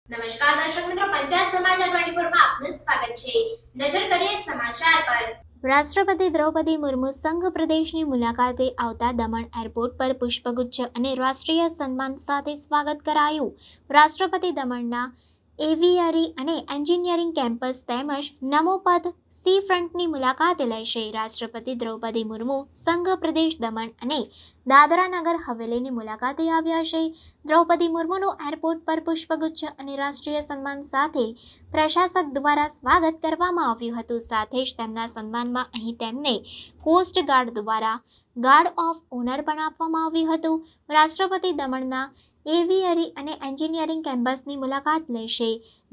નમસ્કાર દર્શક મિત્રો, પંચાયત સમાચાર 24 માં આપનું સ્વાગત છે। નજર કરીએ સમાચાર પર। રાષ્ટ્રપતિ દ્રૌપદી મુર્મુ સંઘ પ્રદેશની મુલાકાતે આવતા દમણ એરપોર્ટ પર પુષ્પગુચ્છ અને રાષ્ટ્રીય સન્માન સાથે સ્વાગત કરાયું। રાષ્ટ્રપતિ દમણના એવિયરી અને એન્જિનિયરિંગ કેમ્પસ તેમજ નમોપથ સી ફ્રન્ટની મુલાકાત લેશે। રાષ્ટ્રપતિ દ્રૌપદી મુર્મુ સંઘ પ્રદેશ દમણ અને દાદરા નગર હવેલીની મુલાકાતે આવ્યા છે। દ્રૌપદી મુર્મુનું એરપોર્ટ પર પુષ્પગુચ્છ અને રાષ્ટ્રીય સન્માન સાથે પ્રશાસક દ્વારા સ્વાગત કરવામાં આવ્યું હતું। સાથે જ તેમના સન્માનમાં અહીં તેમને કોસ્ટ ગાર્ડ દ્વારા ગાર્ડ ઓફ ઓનર પણ આપવામાં આવ્યું હતું। રાષ્ટ્રપતિ દમણના એવિયરી અને એન્જિનિયરિંગ કેમ્પસની મુલાકાત લેશે।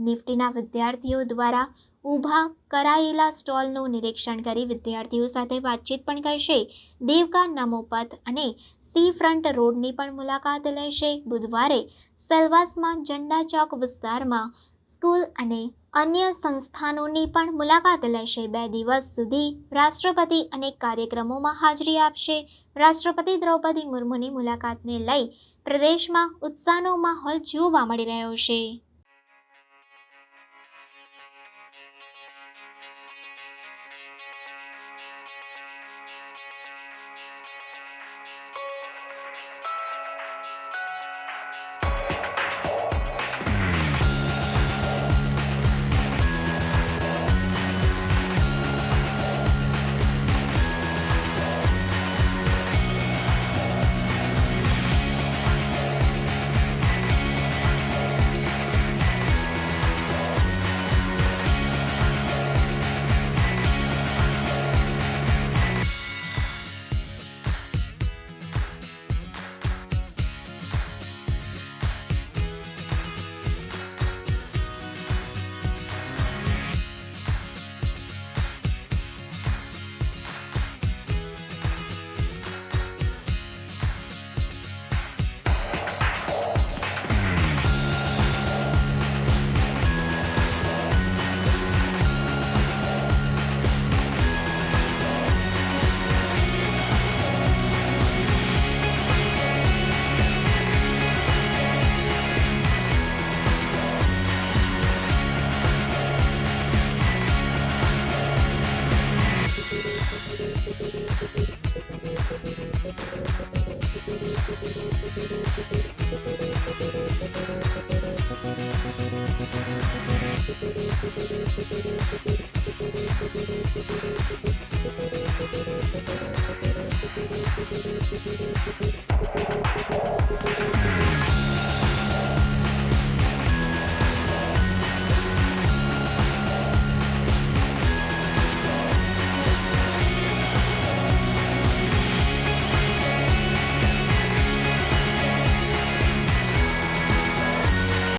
નિફ્ટીના વિદ્યાર્થીઓ દ્વારા ઊભા કરાયેલા સ્ટોલનું નિરીક્ષણ કરી વિદ્યાર્થીઓ સાથે વાતચીત પણ કરશે। દેવકા નમોપથ અને સી ફ્રન્ટ રોડની પણ મુલાકાત લેશે। બુધવારે સેલવાસમાં ઝંડા ચોક વિસ્તારમાં સ્કૂલ અને અન્ય સંસ્થાનોની પણ મુલાકાત લેશે। 2 દિવસ સુધી રાષ્ટ્રપતિ અનેક કાર્યક્રમોમાં હાજરી આપશે। રાષ્ટ્રપતિ દ્રૌપદી મુર્મુની મુલાકાતને લઈ પ્રદેશમાં ઉત્સાહનો માહોલ જોવા મળી રહ્યો છે।